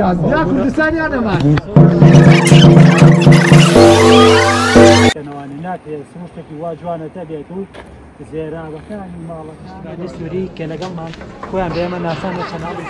يا كردستاني انا ما كنوانينات سموشتك واجوانا تبيتو زيرا بكان مالك نسوري كلقم مان خويا بيما ناسان وشنابي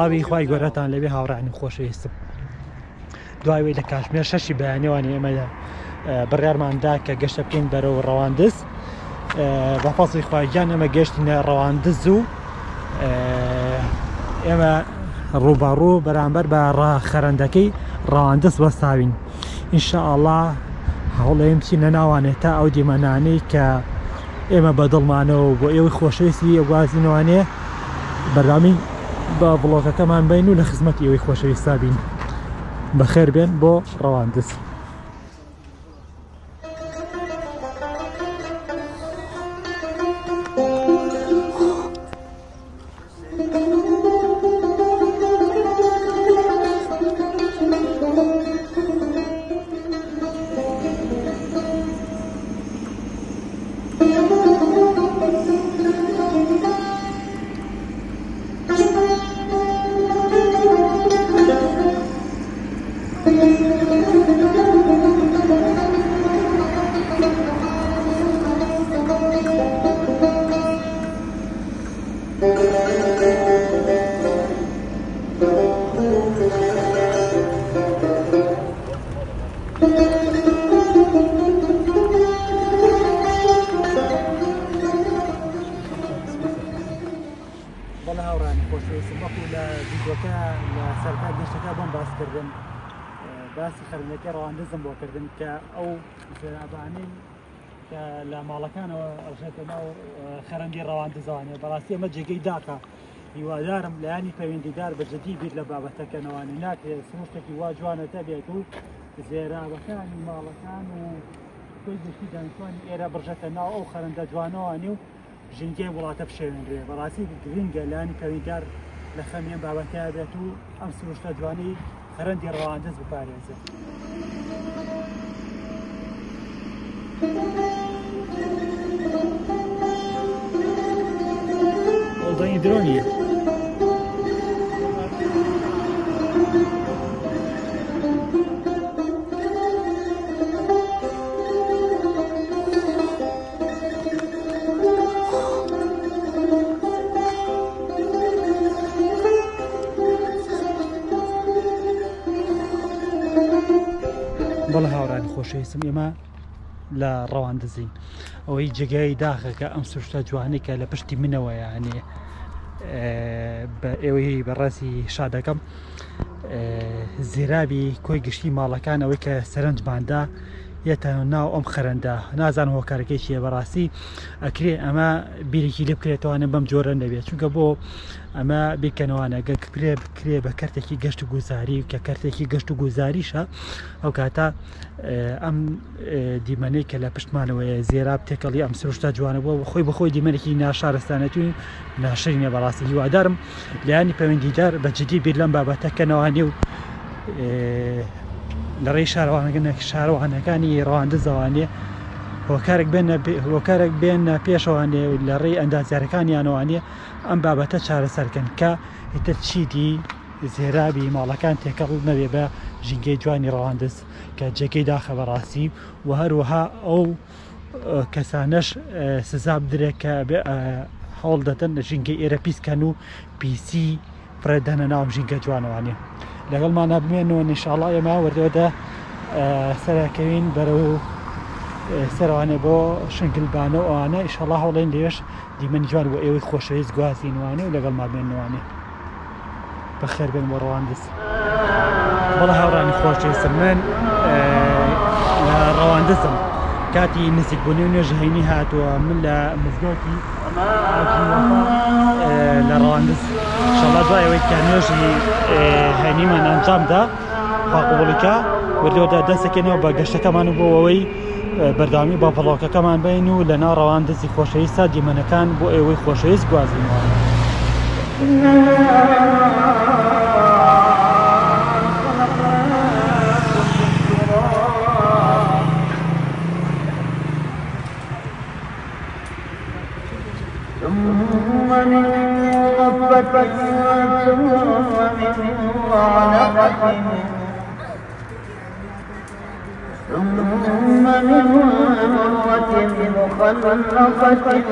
سڵاوی خوای گەورەتان لەبێ هاوڕانی خۆشەویستم دوای لە کاتژمێر 6 بەیانیوانی ئێمە بڕیارماندا کە گەشتە بکەین بەرەو ڕەواندز بەفەزڵی خوایگیان ئێمە گەشتینە ڕەواندز و ئێمە ڕووبەڕوو بەرامبەر بە خەرەندەکەی ڕەواندز وەستاوین ئینشاءڵڵا هەوڵێم چینە ناوانێت تا ئەو دیمەنانەی کە ئێمە بەدڵمانەوە بۆ ئێوەی خۆشەویستی ئەوازینەوانێ بەردامی با بڵۆگەکەمان بین و لە خزمەتی ئێوەی خۆشەویستا بین بەخێر بێن بۆ ڕەواندز بەڵێ هاوڕانی خۆشەویستم وەکو لە ڤیدیۆکە لە سەرتا گەشتەکە بۆم باسکردن باسی خەرنەکەی ڕەواندزم بۆ کردن کە ئەو زێرابانەی کە لە ماڵەکانەوە ئەژێتە ناو خەرەندی ڕەواندزەوانێ بەڕاستی ئەمە جێگەی داکە هیوادارم لایانی پەیوەندیدار بەجددی بیت لە بابەتەکەنەوانی ناکرێت سموشتێکی وا جوانەتە بێت و زێرابەکانی ماڵەکان و خۆی گشتی دانیشتوانی ئێرە بڕژێتە ناو ئەو خەرەندە جوانەوانی و ژینگەی وڵاتە بشێوێنرێ بەڕاستی گرنگە لایانی پەیوەندیدار لە خەمیان بابەتەیە بێت و ئەم سروشتە جوانی خەرەندی ڕەواندز بپارێزێت. ئەوزانی درۆنیە بەڵێ هاوڕانی خۆشەویستم ئێمە لە ڕەواندزین ئەوەی جێگای داخەکە ئەم سروشتە جوانەی کە لە پشتی منەوە یانێ بە ئێوەی بەڕاستی شادەکەم زیرابی کۆی گشتی ماڵەکان ئەوەی کە سەرنجماندا یەتە ناو ئەم خەرەندە نازان هۆکارەکەی چیە بەڕاستی ئەکرێ ئەمە بیرێکی لێ بکرێتەوەوانە بەم جۆرە نەبێت چونکە بۆ ئەمە بیکەنەوەوانە بکرێ بە کەرتێکی گەشت و گوزاری کە کەرتێکی گەشت و گوزاریشە ئەو کاتە ئەم دیمەنەی کە لە پشتمانەوەی زێراب تێکەڵی ئەم سروشتە جوانە بۆ خۆی بەخۆی دیمەنێکی ناشارستانەتوی ناشرینە بەڕاستی هیوادارم لایانی پەیوەندیدار بە جددی بیر لەم بابەتەکەنەوەوانی و لە ڕێی شارەوانەکانی ڕەواندزەوانێ هۆکارێک بێنە پێشەوانێ و لە ڕێی ئەندازیارەکانیانەوانێ ئەم بابەتە چارەسەرکەن کە ئیتر چیدی زێرابی ماڵەکان تێکەڵ نەبێ بە ژینگەی جوانی ڕەواندز کە جێگەی داخە بەڕاستی و هەروەها ئەو کەسانەش سزا بدرێت کە هەوڵ دەدەن ژینگەی ئێرە پیسکەن و پیسی فرێدەنە ناوم ژینگە جوانەوانێ لەگەڵمان نابمێنەوە ئینشاڵڵا ئێمە وەردەوەدا سەرکەوین بەرەو سەروانێ بۆ شنگلبانە و ئەوانە ئینشاڵڵا هەوڵێن لێش دیمەنی جوان بۆ ئێوەی خۆشەویست گوازینوانێ و لەگەڵمان بێنەوانێ بەخێر بێن بۆ ڕەواندز. بەڵێ هاوڕانی خۆشەویستم من ڕەواندزم کاتی نزیکبوونی و نوێژ هەینی هاتووە من لە مزگەوتی لە ڕەواندز ئینشاڵڵا دوایەوەی کە نوێژی هەینیمان ئەنجامدا خواقوبوڵیکە وردەوەدا دەستەکەنەوە بە گەشتەکەمان و بۆ ئەوەی بەرداوامی بە ڤڵۆگەکەمان بین و لە ناو ڕەواندزی خۆشەویستە دیمەنەکان بۆ ئێوەی خۆشەویست گوازینەوە. ثم من مرة مخلقة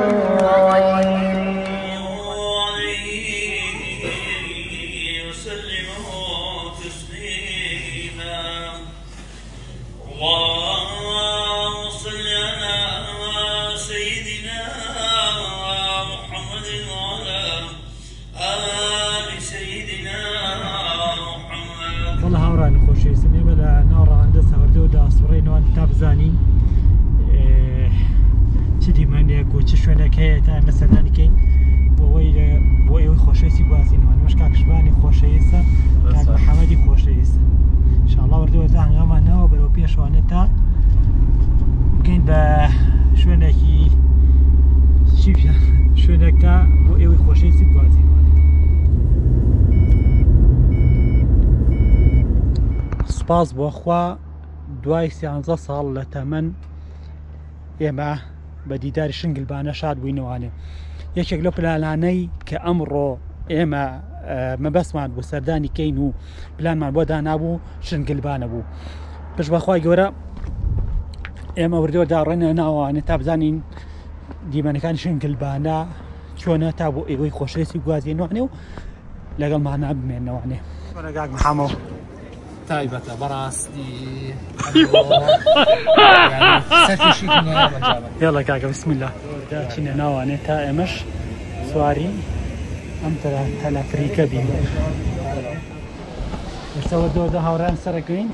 وسلموا تسليما اللهم صل على سيدنا محمد وعلى آل سيدنا محمد. والله هاورانی خۆشەویستم ئێمە لە ناو ڕەواندز هەوردەوەدا ئەسوڕێنەوە تا بزانین چ دیمەنێک و چ شوێنێک هەیە تا ئێمە سەردانیکەین بۆ ئێوەی خۆشەویستی گوازینەوە. نوێژ کاکشبانی خۆشەویستە، کاک محەممەدی خۆشەویستە. ئینشاڵڵا وردەوەدا هەنگامانەوە بەرەو پێشوانە تا بگەین بە شوێنێکی شوێنێک تا بۆ ئێوەی خۆشەویستی گوازینەوە. سپاس بۆخوا دوای 13 ساڵ لە تەمەن ئێمە بە دیداری شنگلبانە شاد بووینەوانێ. یەکێک لەو پلانانەی کە ئەمڕۆ ئێمە مەبەستمان بوو سەردانی کەین و پلانمان بۆ دانابوو شنگلبانە بوو. پشت بەخوای گەورە ئێمە وردەوەدا ڕێنە ناوانێت تا بزانین دیمەنەکانی شنگلبانە چۆنە تا بۆ ئێوەی خۆشەویستی گوازینەوانێ و لەگەڵمانە بمێنەوانێ. کاک محەممەد تایبەتە بەڕاستی یاڵە کاکە بسمیلا چینە ناوانێت تا ئێمەش سواری ئەم تەلەفریکە بین. ئێستاوە دۆدا هاوڕان سەرەکەین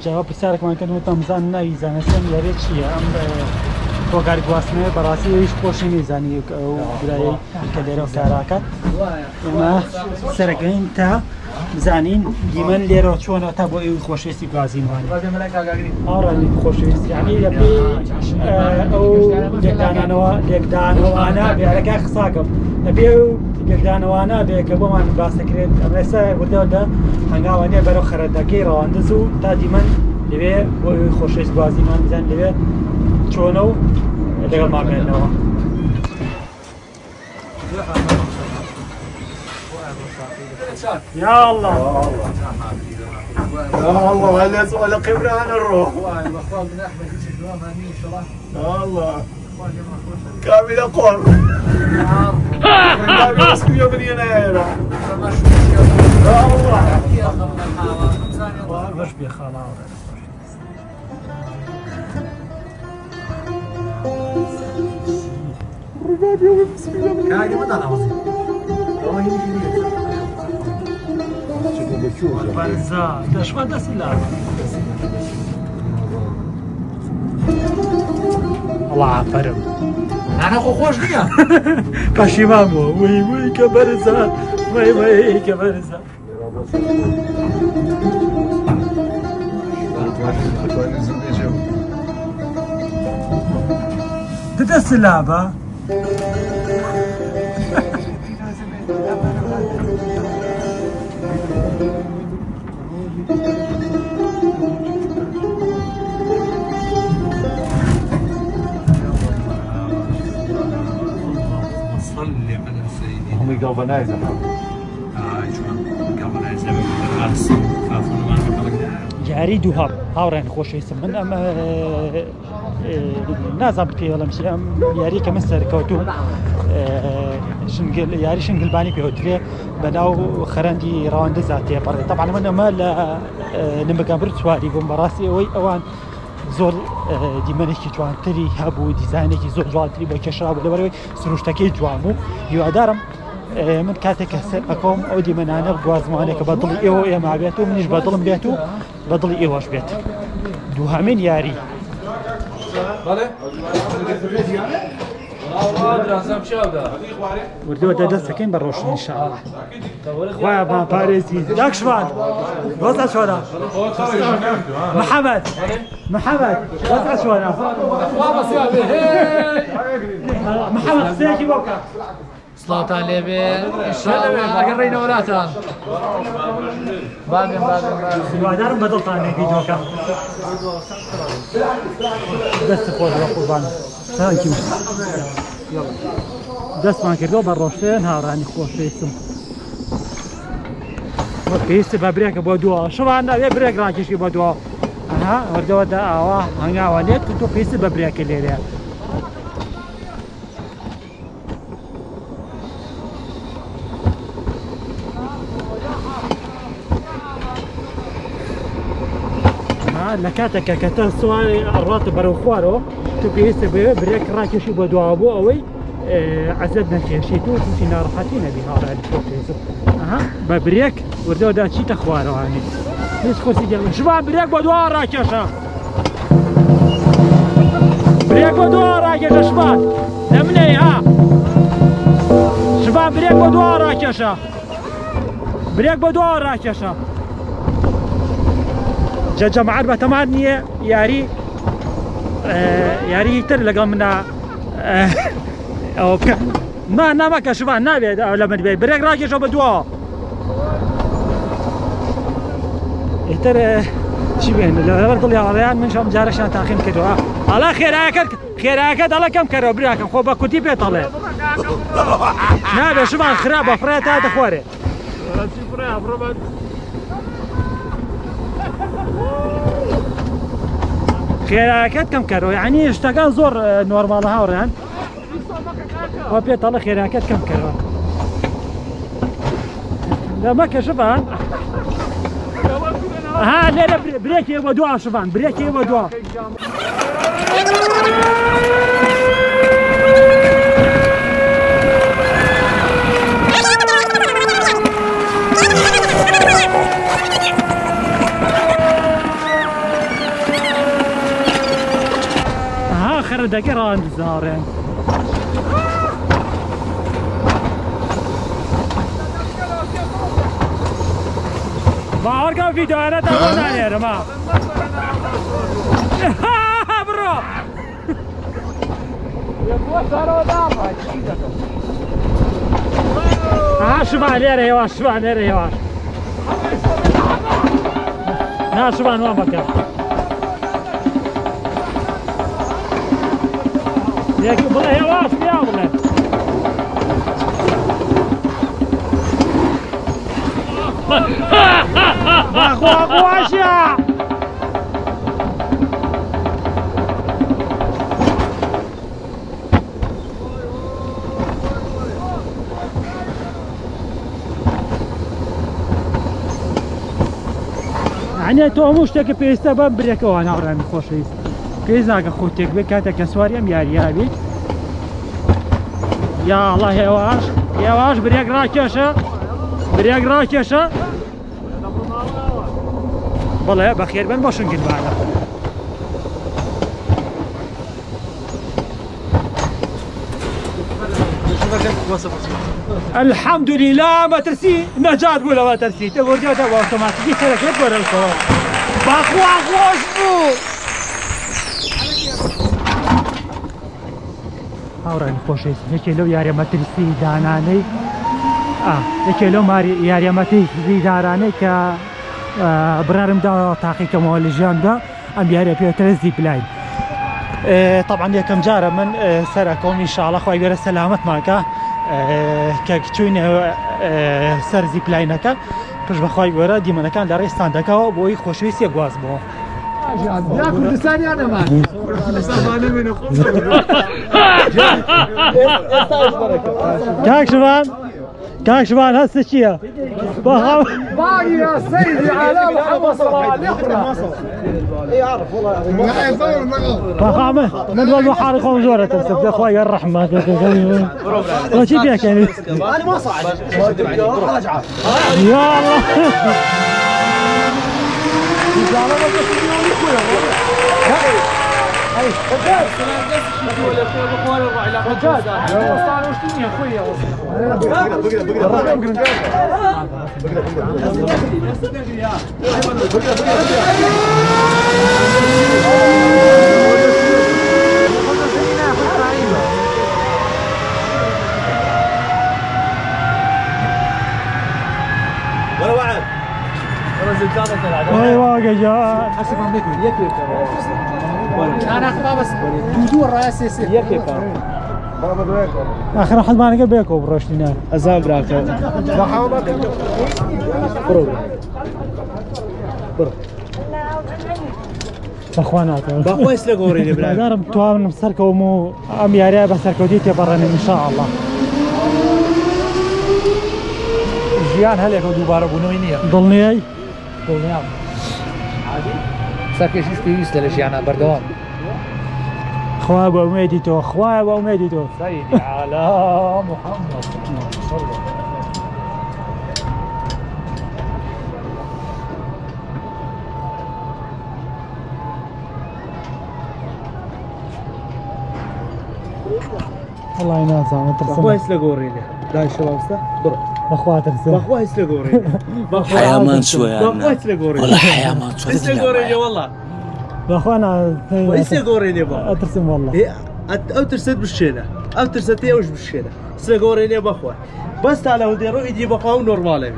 جاوا پرسیارێکمان کردن تەمزان ناوی زانستێن یارێت چییە ئەم تۆگاری گواستنەوە بەڕاستی ئەویش خۆشی نەیزانی ئەو برایەی کە لێرەوە کاراکات. ئێمە سەرەکەین تا بزانین دیمەن لێرەوە چۆنە تا بۆ ئێوەی خۆشەویستی گوازینەوانێ. ئاڕانی خۆشەویست یعنی لەپێی ئەو لێکدانەوانە بێرەکە قساکەم لەپێ لێکدانەوانە بێ کە بۆمان باسەکرێت ئەمێستا وردەوەدا هەنگاوانێ بەرەو خەرەتەکەی ڕەواندز و تا دیمەن لەوێ بۆ ئێوەی خۆشەویست گوازینەوان بزان لەوێ چۆنە و لەگەڵمان بێنەوە. يا الله يا الله هلا سؤال قبرة عن الروح الله كامل قر كامل اسمي من يناير يا الله باش بخلاص ربابي بسم الله كاجي ما تعرفي برزا دشمن دست لا الله عفرم انا خو خوش نيا پشیمامو وی که برزا وی که برزا دست لعبه هم galvanizer جاری دووهاب هاوڕێن خۆشەویستم من ئەمە نازانم پێڵم چی ئەم یاری کە من سەرکەوتوم یاری شنگلبانی پێوترێ بەناو خەرەندی ڕەواندزا تێپەڕێت. طبعا من ئەمە لە نمەگەمبر سواری بووم بەڕاستی ئەوەی ئەوان زۆر دیمەنێکی جوانتری هەبوو دیزانێکی زۆر جوانتری بە کێشرا بوو لەبەرەوەی سروشتەکەی جوان بوو. هیوادارم من كاتك أكون أودي من أنا بجوازمانك بدل إيوه مع بيته منيش بدل بيته بدل إيوهش بيت دوها من ياري وردوا ده سكين بروش إن شاء الله خويا ما باريزي داك شوان وضع شوانا محمد وضع شوانا محمد سيكي بوكا صلاة عليه إن شاء الله قرينا وراتان باقي دارم بدل طاني فيديو كان دست خود قربان ثانك يو يلا دست ما كردو بروشين هاراني خوش اسم وكيس ببريك بودوا شو عندنا بريك راكش بودوا ها وردوا دا اوا هنگا وليت تو كيس ببريك الليله لكاتك كتر سواري الراتب بروخوارو تبي يسبب بريك راكش بدو ابو اوي عزبنا كيشيتو تمشينا راحتينا بها على الفوتيزو ببريك وردو دا شي تخوارو هاني ليش خوسي ديال شباب بريك بدو راكشه بريك بدو راكشه شباب لمني ها شباب بريك بدو راكشه بريك بدو راكشه جماعات بتمانية ياري ياري يتر لقى منا أو ما نامك شبان نابي لما تبي بريك راكي شو بدوا يتر شو بين لما تطلع عليان من شو مجارش أنا تأخين كده على خيراك على كم كرو بريك خوبا كتي بيطلع نابي شبان خرابة فريت هذا خواري خيراكات كم كرو يعني اشتغل زور نورمال هاوران وبيت الله خيراكات كم كرو لا ما كشفان ها لا بريك يبغى دعاء شفان بريك يبغى دعاء آخر دقيقة زارين ما أرجع فيديو أنا تابعنا يا رما برو شبان يا ريواش شبان يا ريواش نا شبان وين بكر يا والله يا واش يا والله اخو عشا يعني تو مشتاق بيستا بمبريك وانا وراني خوشيس كيزاك خوتك بكاتك سواريم يا ريابي يا الله يا واش بريق راكشه والله بخير بن باش نقول معنا الحمد لله ما ترسي نجات ولا ما ترسي تقول جاتا اوتوماتيكي سلك لك الكور باخو هاوران خوشیست یکی لو یاری مترسی دانانی یکی لو ماری یاری مترسی دارانی که برارم دا تحقیق مولجان دا ام یاری پیوتر زیبلاین طبعا یکم جاره من سرکم ان شاء الله خوای بر سلامت ماکا که چون سر زیبلاین کا پس بخوای بر دی من کان در استاند کا بوی خوشیست یگواز بو لا كردستان انا ما كردستان من جاك شباب كاشفان هسه شيا باقي يا سيدي على محمد صلاح اي اعرف والله فخامه من وين حارقون زوره تسب يا اخوي الرحمه وش بيك يعني انا ما صعد رجعه يا الله ولا وعد ايوه جاء انا اخبار بس دودو الرئاسي يسير اخر واحد ما نلقى بيكو بروشنا ازام براكه اخوانات باخوي سلغوري لي بلا دارم توام مسركو مو ام ياري بسركو ديتي براني ان شاء الله جيان هلك دوباره بنوينيه ضلني اي عادي ساكي شيستي يستلش يعني بردوام اخويا ابو ميديتو اخويا ابو ميديتو سيدي على محمد صلى الله والله يناسى ما باخوي ترسم سلغوري لي لا الشباب استا برا اخوات ترسم باخوي سلغوري حياة ما نسوي باخوي سلغوري والله حياة ما نسوي سلغوري لي والله اخوانا سلغوري لي با ترسم والله هي او ترسد بالشيله او ترسدتي اوش بالشيله سلغوري لي باخوي بس تعال هو ديرو يجي باخوي نورمال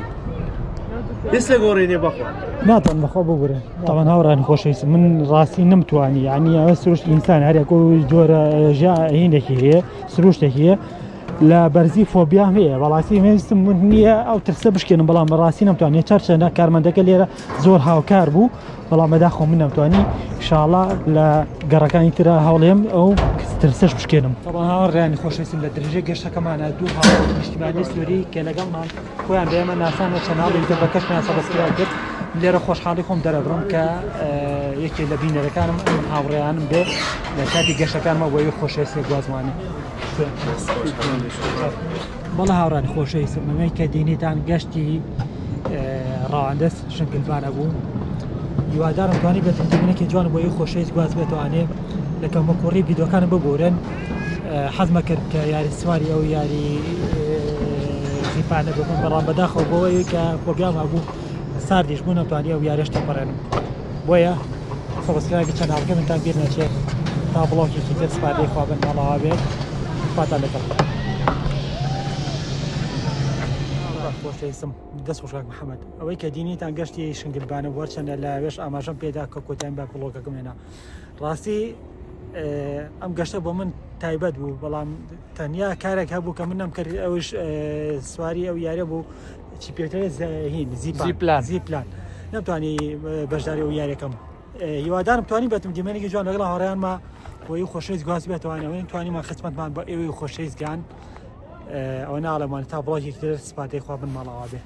يسلغوري لي باخوي ناطن بخو بوري طبعا هوراني خوش من راسي نمتواني يعني سروش الانسان هذا كو جور جاء هنا هي سروش هي لا برزي فوبيا هي بلاسي ميستم منيه او ترسبش كن بلا راسي نمتواني تشرشنا كارمندك اللي زور هاو كاربو بلا ما داخل من نمتواني ان شاء الله لا قركاني ترى هاوليم او ترسش مشكلهم طبعا هوراني خوش اسم لدرجه قشة كمان دوها اجتماعي سوري كلقمنا خويا دائما ناسان شنال اللي تبكشنا سبسكرايب لێرە خۆشحاڵی خۆم دەرەبڕم کە یەکێ لە بینەرەکانم من هاوڕێیانم بێ لە کاتی گەشتەکانمە بۆ یەک خۆشەویستی گوازوانێ بەڵە هاوڕانی خۆشەویستم مەمەی کە دینیتان گەشتی ڕەواندەس شنگلبانە بوو هیوادارم توانی بێتم دیمینێکی جوان بۆ یەک خۆشەویست گواز بێتوانێ لە کەمەکۆڕی ڤیدۆکانم ببورن حەزمە کرد کە یاری سواری ئەو یاری زیپانە ببن بەڵام بەداخەوە بۆەوەی کە پرۆگرام هەبوو ساردیش بوو نەتوانی ئەو یاریشتە پەڕێنم بۆیە سەبسکرایبی چەناڵەکە منتان بیر نەچێت تا بڵۆکێکی تر سپاردەی خوا بن ماڵەوا بێت خواتان لەگەڵ خۆشەویستم دەست خۆشکاک محەممەد ئەوەی کە دینیتان گەشتی شنگلبانە وەرچەندە لە وێش ئاماژەم پێدا کە کۆتاییم با بڵۆکەکەم هێنا ڕاستی ئەم گەشتە بۆ من تایبەت بوو بەڵام تەنیا کارێک هەبوو کە من نەمکرد ئەوش سواری ئەو یارە بوو چی پێوترێت هین زیپلان نەمتوانی بەشداری ئەو یاریەکەم هیوادارم توانی بێتم دیمێنێکی جوان لەگەڵ هاوڕێیانمە بۆی خۆشەویست گواز بێتوانەوەی توانیمان خزمەتمان بە ئێوەی خۆشەویستگان ئەوە ناڵەمان تا بڵۆکێکی تر سپاتەی خوا بن ماڵەوا بێ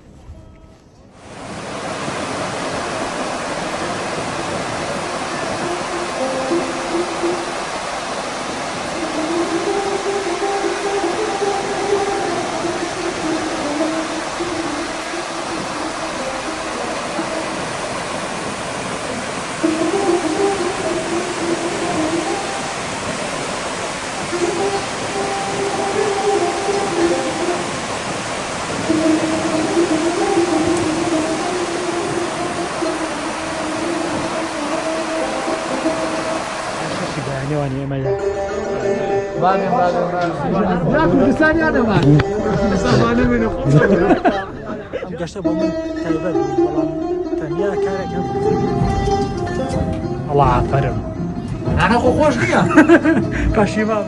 ناكل لساني انا ما سامانه منو ئەم گەشتە بۆ من تایبەت بوو بەڵام تەنیا کارێک هەبوو الله عافرم انا خوش نية پەشیمان